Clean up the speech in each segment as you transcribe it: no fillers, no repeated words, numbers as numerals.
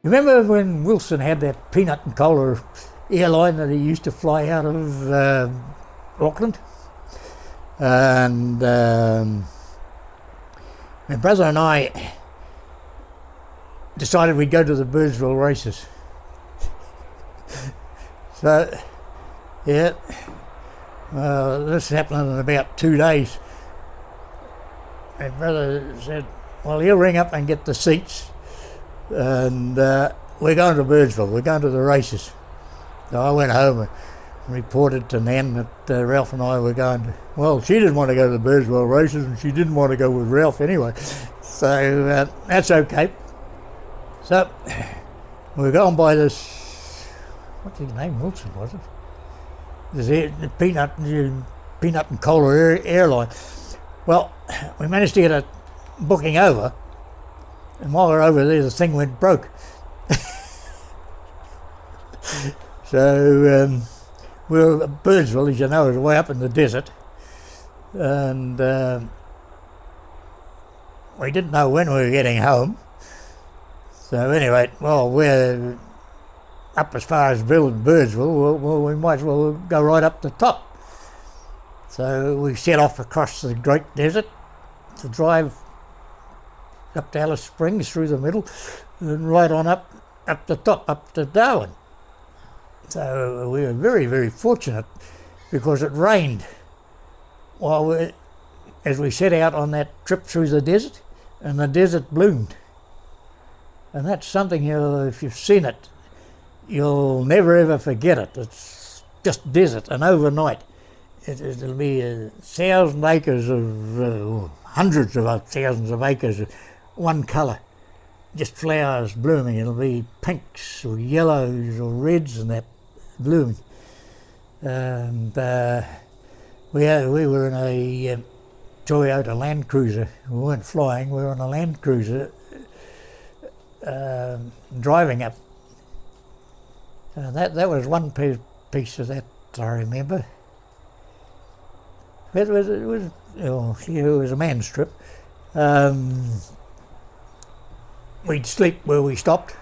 Remember when Wilson had that peanut and cola airline that he used to fly out of Auckland? And my brother and I decided we'd go to the Birdsville races. So, yeah, this happened in about 2 days. My brother said, well, he'll ring up and get the seats. And we're going to Birdsville, we're going to the races. So I went home and reported to Nan that Ralph and I were going to, well, she didn't want to go to the Birdsville races and she didn't want to go with Ralph anyway. So that's okay. So we were going by this, what's his name, Wilson was it? This peanut and cola airline. Well, we managed to get a booking over. And while we were over there, the thing went broke. So we were at Birdsville, as you know, is way up in the desert. And we didn't know when we were getting home. So anyway, well, we're up as far as Birdsville, well, we might as well go right up the top. So we set off across the Great Desert to drive up to Alice Springs through the middle and right on up the top, up to Darwin. So we were very, very fortunate because it rained as we set out on that trip through the desert, and the desert bloomed. And that's something, if you've seen it, you'll never ever forget it. It's just desert, and overnight it'll be 1,000 acres of, hundreds of thousands of acres of one colour, just flowers blooming. It'll be pinks or yellows or reds and that blooming. And we were in a Toyota Land Cruiser. We weren't flying, we were on a Land Cruiser driving up. That was one piece of that I remember. It was a man's trip. We'd sleep where we stopped,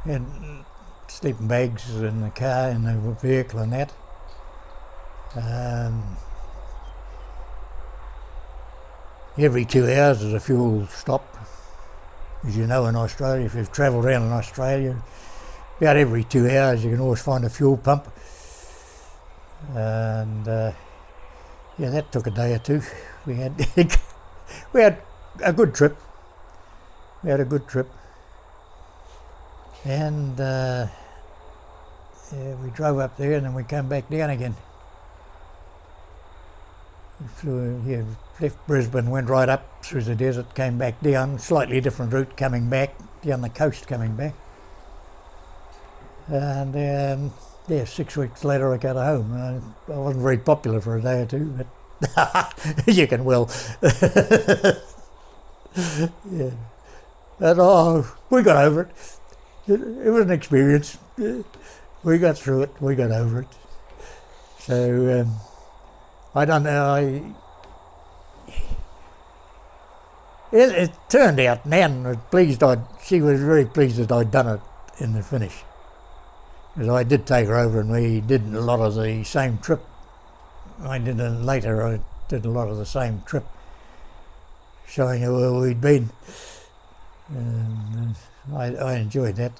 and sleeping bags in the car, in the vehicle and that. Every 2 hours there's a fuel stop. As you know, in Australia, if you've travelled around in Australia, about every 2 hours you can always find a fuel pump. And yeah, that took a day or two. We had a good trip. We had a good trip, and yeah, we drove up there and then we came back down again. We flew here, left Brisbane, went right up through the desert, came back down, slightly different route coming back, down the coast coming back. And yeah, 6 weeks later I got home. I wasn't very popular for a day or two, but you can well. Yeah. And we got over it. It was an experience. We got through it. We got over it. So I don't know. It turned out. Nan was pleased. She was very pleased that I'd done it in the finish, because I did take her over and we did a lot of the same trip. Later I did a lot of the same trip, showing her where we'd been. And I enjoyed that.